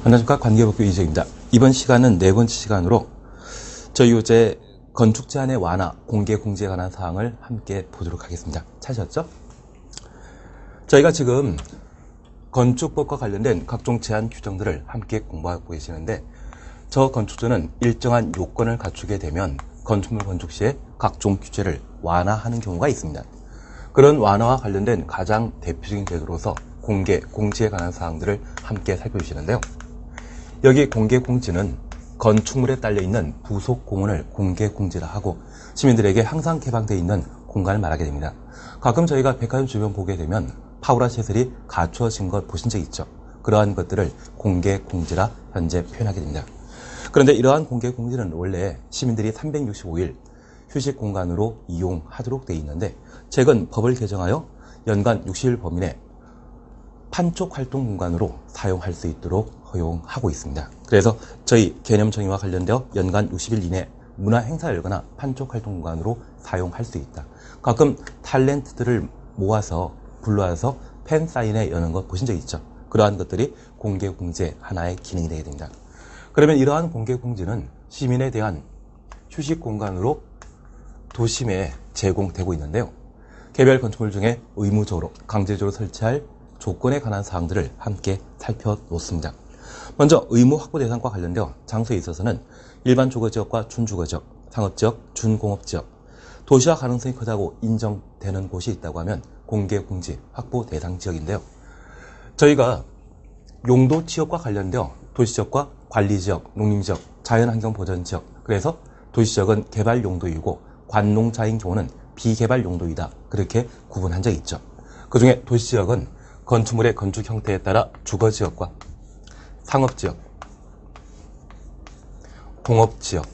안녕하십니까. 관계법규 이재입니다. 이번 시간은 네 번째 시간으로 저희 요새 건축 제한의 완화, 공개 공지에 관한 사항을 함께 보도록 하겠습니다. 찾으셨죠? 저희가 지금 건축법과 관련된 각종 제한 규정들을 함께 공부하고 계시는데, 저 건축주는 일정한 요건을 갖추게 되면 건축물 건축 시에 각종 규제를 완화하는 경우가 있습니다. 그런 완화와 관련된 가장 대표적인 제도로서 공개 공지에 관한 사항들을 함께 살펴주시는데요. 여기 공개 공지는 건축물에 딸려있는 부속 공원을 공개 공지라 하고, 시민들에게 항상 개방되어 있는 공간을 말하게 됩니다. 가끔 저희가 백화점 주변 보게 되면 파우라 시설이 갖추어진 것 보신 적 있죠? 그러한 것들을 공개 공지라 현재 표현하게 됩니다. 그런데 이러한 공개 공지는 원래 시민들이 365일 휴식 공간으로 이용하도록 되어 있는데, 최근 법을 개정하여 연간 60일 범위 내 판촉 활동 공간으로 사용할 수 있도록 허용하고 있습니다. 그래서 저희 개념 정의와 관련되어 연간 60일 이내 문화 행사를 열거나 판촉 활동 공간으로 사용할 수 있다. 가끔 탤런트들을 모아서 불러와서 팬 사인회 여는 것 보신 적 있죠? 그러한 것들이 공개 공지의 하나의 기능이 되게 됩니다. 그러면 이러한 공개 공지는 시민에 대한 휴식 공간으로 도심에 제공되고 있는데요. 개별 건축물 중에 의무적으로 강제적으로 설치할 조건에 관한 사항들을 함께 살펴놓습니다. 먼저 의무 확보 대상과 관련되어 장소에 있어서는 일반 주거지역과 준주거지역, 상업지역, 준공업지역, 도시화 가능성이 크다고 인정되는 곳이 있다고 하면 공개 공지 확보 대상 지역인데요. 저희가 용도 지역과 관련되어 도시지역과 관리지역, 농림지역, 자연환경보전지역, 그래서 도시지역은 개발 용도이고 관농자인 경우는 비개발 용도이다, 그렇게 구분한 적이 있죠. 그 중에 도시지역은 건축물의 건축 형태에 따라 주거지역과 상업지역, 공업지역,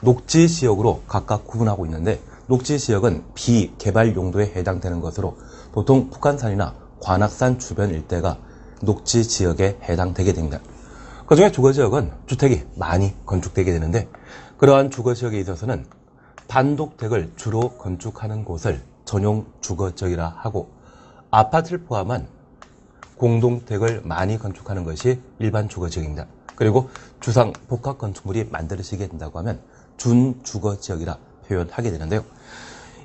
녹지지역으로 각각 구분하고 있는데, 녹지지역은 비개발 용도에 해당되는 것으로 보통 북한산이나 관악산 주변 일대가 녹지지역에 해당되게 됩니다. 그 중에 주거지역은 주택이 많이 건축되게 되는데, 그러한 주거지역에 있어서는 단독택을 주로 건축하는 곳을 전용 주거지역이라 하고, 아파트를 포함한 공동택을 많이 건축하는 것이 일반 주거지역입니다. 그리고 주상 복합 건축물이 만들어지게 된다고 하면 준주거지역이라 표현하게 되는데요.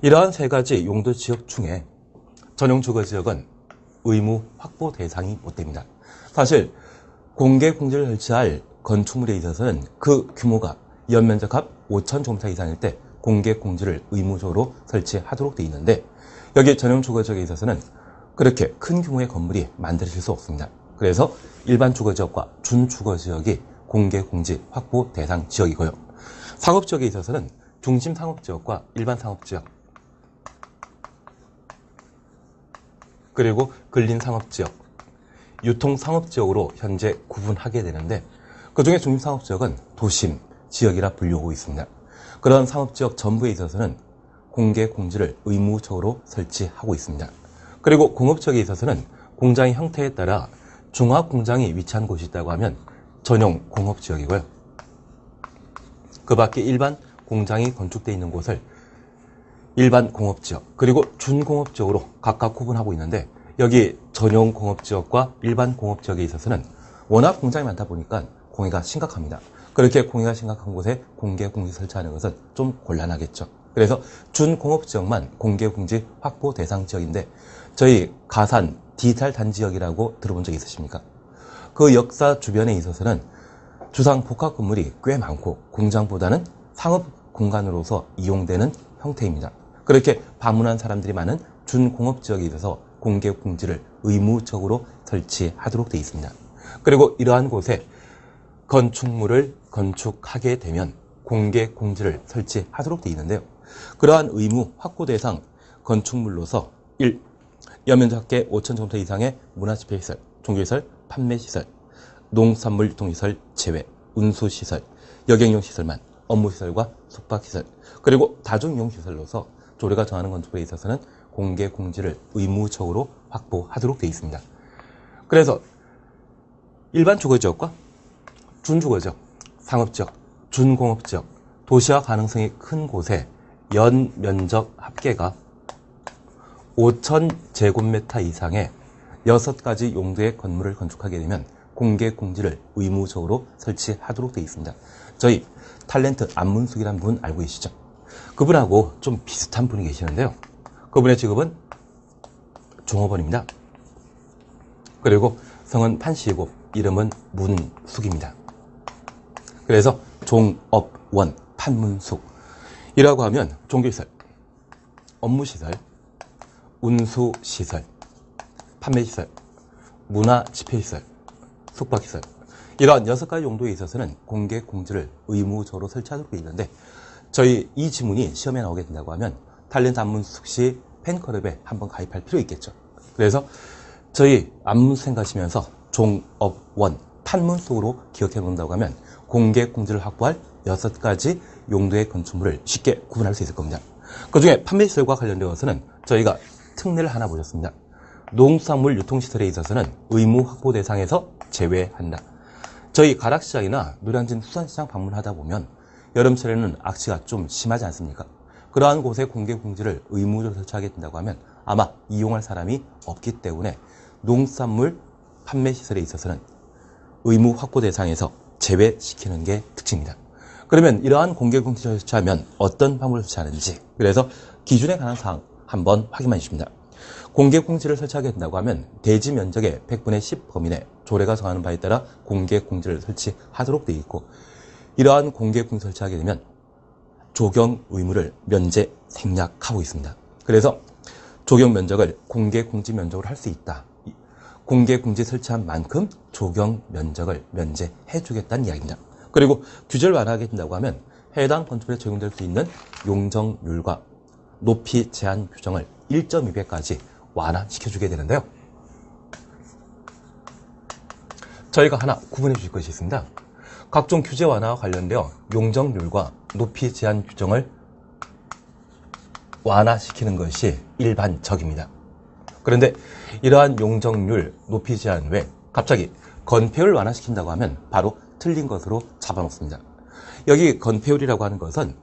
이러한 세 가지 용도 지역 중에 전용 주거지역은 의무 확보 대상이 못 됩니다. 사실 공개 공지를 설치할 건축물에 있어서는 그 규모가 연면적 합 5,000제곱미터 이상일 때 공개 공지를 의무적으로 설치하도록 되어 있는데, 여기 전용 주거지역에 있어서는 그렇게 큰 규모의 건물이 만들어질 수 없습니다. 그래서 일반 주거지역과 준주거지역이 공개 공지 확보 대상 지역이고요. 상업지역에 있어서는 중심 상업지역과 일반 상업지역, 그리고 근린 상업지역, 유통 상업지역으로 현재 구분하게 되는데, 그 중에 중심 상업지역은 도심 지역이라 불리우고 있습니다. 그런 상업지역 전부에 있어서는 공개 공지를 의무적으로 설치하고 있습니다. 그리고 공업지역에 있어서는 공장의 형태에 따라 종합공장이 위치한 곳이 있다고 하면 전용 공업지역이고요. 그 밖에 일반 공장이 건축되어 있는 곳을 일반 공업지역, 그리고 준공업지역으로 각각 구분하고 있는데, 여기 전용 공업지역과 일반 공업지역에 있어서는 워낙 공장이 많다 보니까 공해가 심각합니다. 그렇게 공해가 심각한 곳에 공개 공지 설치하는 것은 좀 곤란하겠죠. 그래서 준공업지역만 공개 공지 확보 대상 지역인데, 저희 가산 디지털 단지역이라고 들어본 적 있으십니까? 그 역사 주변에 있어서는 주상 복합 건물이 꽤 많고 공장보다는 상업 공간으로서 이용되는 형태입니다. 그렇게 방문한 사람들이 많은 준공업지역에 있어서 공개 공지를 의무적으로 설치하도록 되어 있습니다. 그리고 이러한 곳에 건축물을 건축하게 되면 공개 공지를 설치하도록 되어 있는데요. 그러한 의무 확보 대상 건축물로서 1. 연면적 합계 5,000제곱미터 이상의 문화집회시설, 종교시설, 판매시설, 농산물 유통시설 제외, 운수시설, 여객용시설만, 업무시설과 숙박시설, 그리고 다중이용시설로서 조례가 정하는 건축물에 있어서는 공개 공지를 의무적으로 확보하도록 되어 있습니다. 그래서 일반 주거지역과 준주거지역, 상업지역, 준공업지역, 도시화 가능성이 큰 곳에 연 면적 합계가 5,000제곱미터 이상의 6가지 용도의 건물을 건축하게 되면 공개 공지를 의무적으로 설치하도록 되어 있습니다. 저희 탤런트 안문숙이라는 분 알고 계시죠? 그분하고 좀 비슷한 분이 계시는데요. 그분의 직업은 종업원입니다. 그리고 성은 판씨이고 이름은 문숙입니다. 그래서 종업원 판문숙이라고 하면 종교시설, 업무시설, 운수시설, 판매시설, 문화집회시설, 숙박시설 이러한 6가지 용도에 있어서는 공개 공지를 의무적으로 설치하도록 되어 있는데 저희 이 지문이 시험에 나오게 된다고 하면 탤런트 안문숙씨 팬클럽에 한번 가입할 필요 있겠죠. 그래서 저희 안문숙 가시면서 종업원 판문숙으로 기억해 놓는다고 하면 공개 공지를 확보할 6가지 용도의 건축물을 쉽게 구분할 수 있을 겁니다. 그 중에 판매시설과 관련되어서는 저희가 특례를 하나 보셨습니다. 농수산물 유통시설에 있어서는 의무 확보 대상에서 제외한다. 저희 가락시장이나 노량진 수산시장 방문하다 보면 여름철에는 악취가 좀 심하지 않습니까? 그러한 곳에 공개 공지를 의무적으로 설치하게 된다고 하면 아마 이용할 사람이 없기 때문에 농수산물 판매시설에 있어서는 의무 확보 대상에서 제외시키는 게 특징입니다. 그러면 이러한 공개 공지를 설치하면 어떤 방법을 설치하는지, 그래서 기준에 관한 사항 한번 확인해 주십니다. 공개 공지를 설치하게 된다고 하면 대지 면적의 100분의 10 범위 내 조례가 정하는 바에 따라 공개 공지를 설치하도록 되어 있고, 이러한 공개 공지 설치하게 되면 조경 의무를 면제 생략하고 있습니다. 그래서 조경 면적을 공개 공지 면적으로 할 수 있다. 공개 공지 설치한 만큼 조경 면적을 면제해 주겠다는 이야기입니다. 그리고 규제를 완화하게 된다고 하면 해당 건축물에 적용될 수 있는 용적률과 높이 제한 규정을 1.2배까지 완화시켜주게 되는데요. 저희가 하나 구분해 주실 것이 있습니다. 각종 규제 완화와 관련되어 용적률과 높이 제한 규정을 완화시키는 것이 일반적입니다. 그런데 이러한 용적률, 높이 제한 외 갑자기 건폐율을 완화시킨다고 하면 바로 틀린 것으로 잡아먹습니다. 여기 건폐율이라고 하는 것은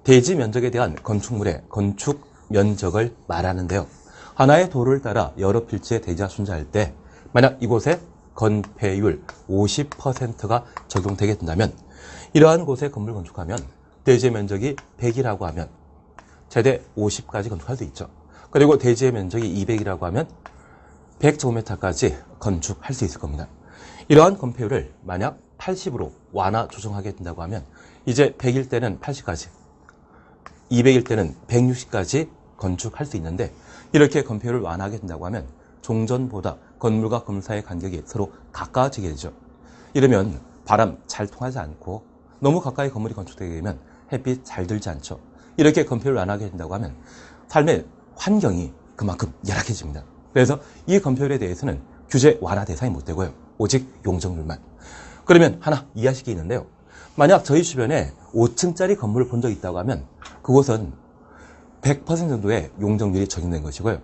대지 면적에 대한 건축물의 건축 면적을 말하는데요. 하나의 도로를 따라 여러 필지의 대지가 존재할 때 만약 이곳에 건폐율 50%가 적용되게 된다면 이러한 곳에 건물 건축하면 대지의 면적이 100이라고 하면 최대 50까지 건축할 수 있죠. 그리고 대지의 면적이 200이라고 하면 100제곱미터까지 건축할 수 있을 겁니다. 이러한 건폐율을 만약 80으로 완화 조정하게 된다고 하면 이제 100일 때는 80까지, 200일 때는 160까지 건축할 수 있는데 이렇게 건폐율을 완화하게 된다고 하면 종전보다 건물과 건물 사이의 간격이 서로 가까워지게 되죠. 이러면 바람 잘 통하지 않고 너무 가까이 건물이 건축되게 되면 햇빛 잘 들지 않죠. 이렇게 건폐율을 완화하게 된다고 하면 삶의 환경이 그만큼 열악해집니다. 그래서 이 건폐율에 대해서는 규제 완화 대상이 못 되고요. 오직 용적률만. 그러면 하나 이해하실 게 있는데요. 만약 저희 주변에 5층짜리 건물을 본 적이 있다고 하면 그곳은 100% 정도의 용적률이 적용된 것이고요.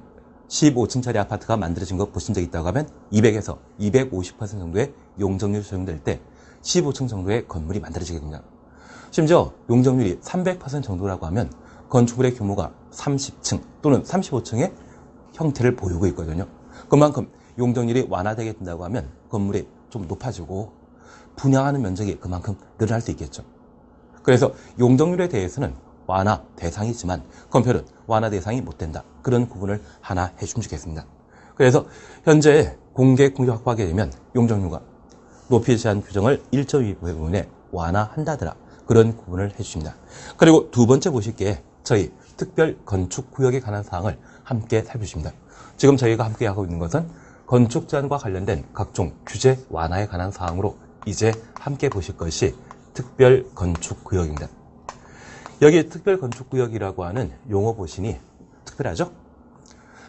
15층짜리 아파트가 만들어진 거 보신 적 있다고 하면 200에서 250% 정도의 용적률이 적용될 때 15층 정도의 건물이 만들어지게 됩니다. 심지어 용적률이 300% 정도라고 하면 건축물의 규모가 30층 또는 35층의 형태를 보이고 있거든요. 그만큼 용적률이 완화되게 된다고 하면 건물이 좀 높아지고 분양하는 면적이 그만큼 늘어날 수 있겠죠. 그래서 용적률에 대해서는 완화 대상이지만 건폐율은 완화 대상이 못 된다. 그런 구분을 하나 해주면 좋겠습니다. 그래서 현재 공개 공지 확보하게 되면 용적률과 높이 제한 규정을 1.2부분에 완화한다더라. 그런 구분을 해주십니다. 그리고 두 번째 보실 게 저희 특별 건축구역에 관한 사항을 함께 살펴주십니다. 지금 저희가 함께 하고 있는 것은 건축 제한과 관련된 각종 규제 완화에 관한 사항으로 이제 함께 보실 것이 특별 건축구역입니다. 여기 특별 건축구역이라고 하는 용어 보시니 특별하죠?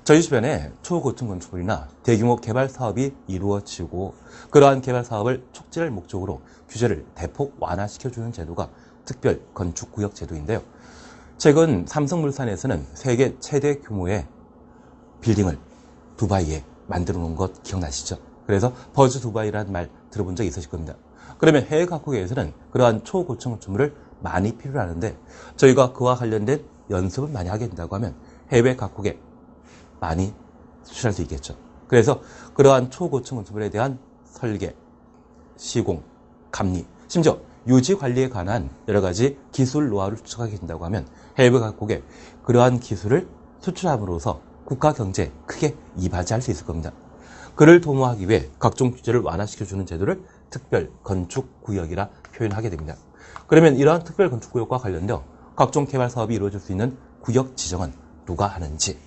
저희 주변에 초고층 건축물이나 대규모 개발 사업이 이루어지고 그러한 개발 사업을 촉진할 목적으로 규제를 대폭 완화시켜주는 제도가 특별 건축구역 제도인데요. 최근 삼성물산에서는 세계 최대 규모의 빌딩을 두바이에 만들어 놓은 것 기억나시죠? 그래서 버즈 두바이라는 말 들어본 적 있으실 겁니다. 그러면 해외 각국에서는 그러한 초고층 건축물을 많이 필요로 하는데 저희가 그와 관련된 연습을 많이 하게 된다고 하면 해외 각국에 많이 수출할 수 있겠죠. 그래서 그러한 초고층 건축물에 대한 설계, 시공, 감리, 심지어 유지 관리에 관한 여러 가지 기술 노하우를 추적하게 된다고 하면 해외 각국에 그러한 기술을 수출함으로써 국가 경제에 크게 이바지할 수 있을 겁니다. 그를 도모하기 위해 각종 규제를 완화시켜주는 제도를 특별 건축구역이라 표현하게 됩니다. 그러면 이러한 특별 건축구역과 관련되어 각종 개발 사업이 이루어질 수 있는 구역 지정은 누가 하는지,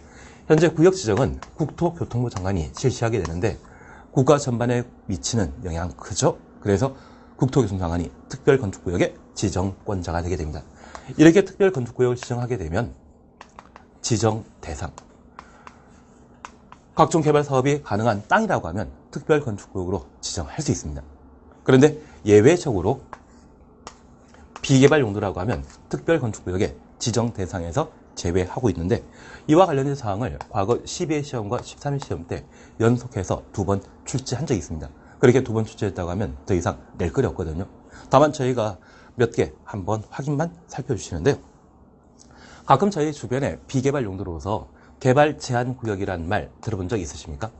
현재 구역 지정은 국토교통부 장관이 실시하게 되는데 국가 전반에 미치는 영향 크죠? 그래서 국토교통부 장관이 특별 건축구역의 지정권자가 되게 됩니다. 이렇게 특별 건축구역을 지정하게 되면 지정 대상, 각종 개발 사업이 가능한 땅이라고 하면 특별 건축구역으로 지정할 수 있습니다. 그런데 예외적으로 비개발 용도라고 하면 특별 건축구역의 지정 대상에서 제외하고 있는데 이와 관련된 사항을 과거 12회 시험과 13회 시험 때 연속해서 2번 출제한 적이 있습니다. 그렇게 2번 출제했다고 하면 더 이상 낼 거리 없거든요. 다만 저희가 몇 개 한번 확인만 살펴주시는데요. 가끔 저희 주변에 비개발 용도로서 개발 제한 구역이라는 말 들어본 적 있으십니까?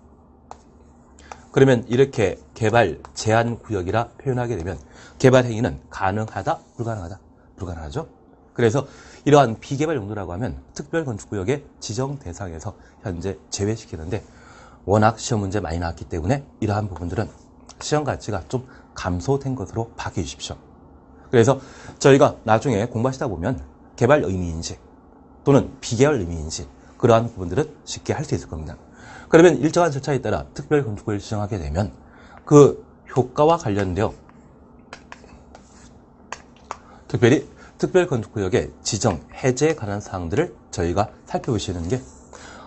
그러면 이렇게 개발 제한 구역이라 표현하게 되면 개발 행위는 가능하다, 불가능하다? 불가능하죠? 그래서 이러한 비개발 용도라고 하면 특별 건축구역의 지정 대상에서 현재 제외시키는데 워낙 시험 문제 많이 나왔기 때문에 이러한 부분들은 시험 가치가 좀 감소된 것으로 파악해 주십시오. 그래서 저희가 나중에 공부하시다 보면 개발 의미인지 또는 비개발 의미인지 그러한 부분들은 쉽게 할 수 있을 겁니다. 그러면 일정한 절차에 따라 특별 건축구역을 지정하게 되면 그 효과와 관련되어 특별히 특별 건축구역의 지정, 해제에 관한 사항들을 저희가 살펴보시는 게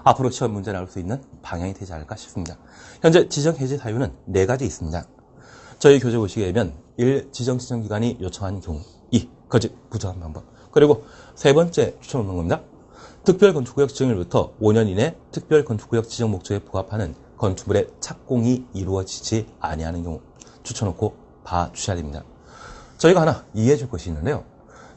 앞으로 시험 문제 나올 수 있는 방향이 되지 않을까 싶습니다. 현재 지정, 해제 사유는 4가지 있습니다. 저희 교재 보시게 되면 1. 지정 지정기관이 요청하는 경우 2. 거짓, 부정한 방법 그리고 세 번째 추천하는 겁니다. 특별건축구역 지정일부터 5년 이내 특별건축구역 지정 목적에 부합하는 건축물의 착공이 이루어지지 아니하는 경우 추천놓고 봐주셔야 됩니다. 저희가 하나 이해해 줄 것이 있는데요.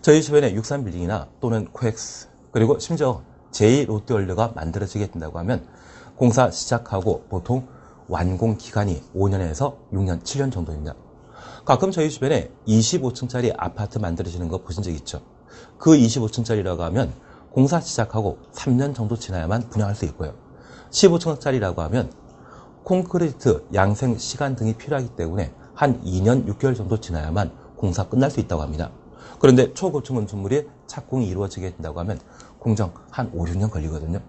저희 주변에 63빌딩이나 또는 코엑스 그리고 심지어 제2롯데월드가 만들어지게 된다고 하면 공사 시작하고 보통 완공 기간이 5년에서 6년, 7년 정도입니다. 가끔 저희 주변에 25층짜리 아파트 만들어지는 거 보신 적 있죠? 그 25층짜리라고 하면 공사 시작하고 3년 정도 지나야만 분양할 수 있고요. 15층짜리라고 하면 콘크리트, 양생, 시간 등이 필요하기 때문에 한 2년 6개월 정도 지나야만 공사 끝날 수 있다고 합니다. 그런데 초고층 건축물이 착공이 이루어지게 된다고 하면 공정 한 5, 6년 걸리거든요.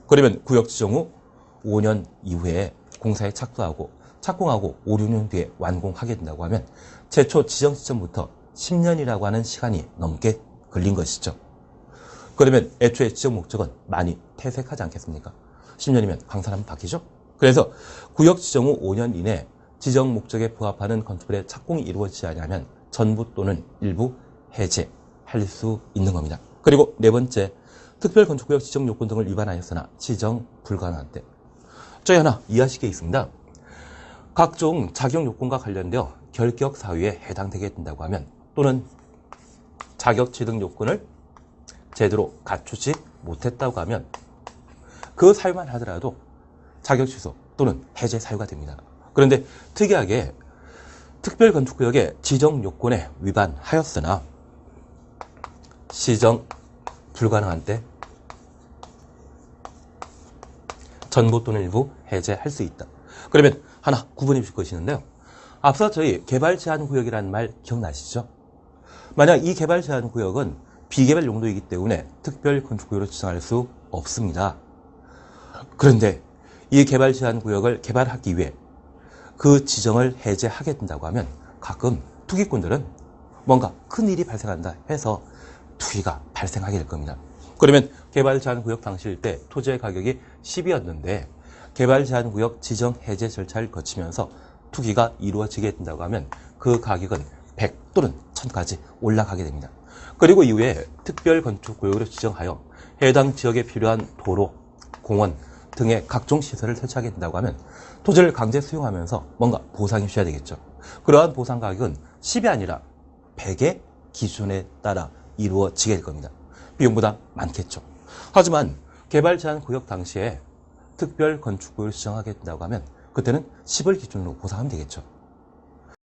그러면 구역 지정 후 5년 이후에 공사에 착수하고 착공하고 5, 6년 뒤에 완공하게 된다고 하면 최초 지정 시점부터 10년이라고 하는 시간이 넘게 걸린 것이죠. 그러면 애초에 지정 목적은 많이 퇴색하지 않겠습니까? 10년이면 강산하면 바뀌죠? 그래서 구역 지정 후 5년 이내 지정 목적에 부합하는 건축물의 착공이 이루어지지 않으면 전부 또는 일부 해제할 수 있는 겁니다. 그리고 네 번째, 특별건축구역 지정 요건 등을 위반하였으나 지정 불가능한 때. 저희 하나 이해하실 게 있습니다. 각종 자격 요건과 관련되어 결격 사유에 해당되게 된다고 하면 또는 자격 취득 요건을 제대로 갖추지 못했다고 하면 그 사유만 하더라도 자격 취소 또는 해제 사유가 됩니다. 그런데 특이하게 특별건축구역의 지정 요건에 위반하였으나 시정 불가능한 때 전부 또는 일부 해제할 수 있다. 그러면 하나 구분해 주실 것이 있는데요. 앞서 저희 개발 제한 구역이라는 말 기억나시죠? 만약 이 개발 제한 구역은 비개발 용도이기 때문에 특별 건축구역으로 지정할 수 없습니다. 그런데 이 개발 제한 구역을 개발하기 위해 그 지정을 해제하게 된다고 하면 가끔 투기꾼들은 뭔가 큰 일이 발생한다 해서 투기가 발생하게 될 겁니다. 그러면 개발 제한 구역 당시일 때 토지의 가격이 10이었는데 개발 제한 구역 지정 해제 절차를 거치면서 투기가 이루어지게 된다고 하면 그 가격은 100 또는 1000까지 올라가게 됩니다. 그리고 이후에 특별 건축 구역으로 지정하여 해당 지역에 필요한 도로, 공원 등의 각종 시설을 설치하게 된다고 하면 토지를 강제 수용하면서 뭔가 보상이 주셔야 되겠죠. 그러한 보상 가격은 10이 아니라 100의 기준에 따라 이루어지게 될 겁니다. 비용보다 많겠죠. 하지만 개발 제한 구역 당시에 특별 건축 구역을 지정하게 된다고 하면 그때는 10을 기준으로 보상하면 되겠죠.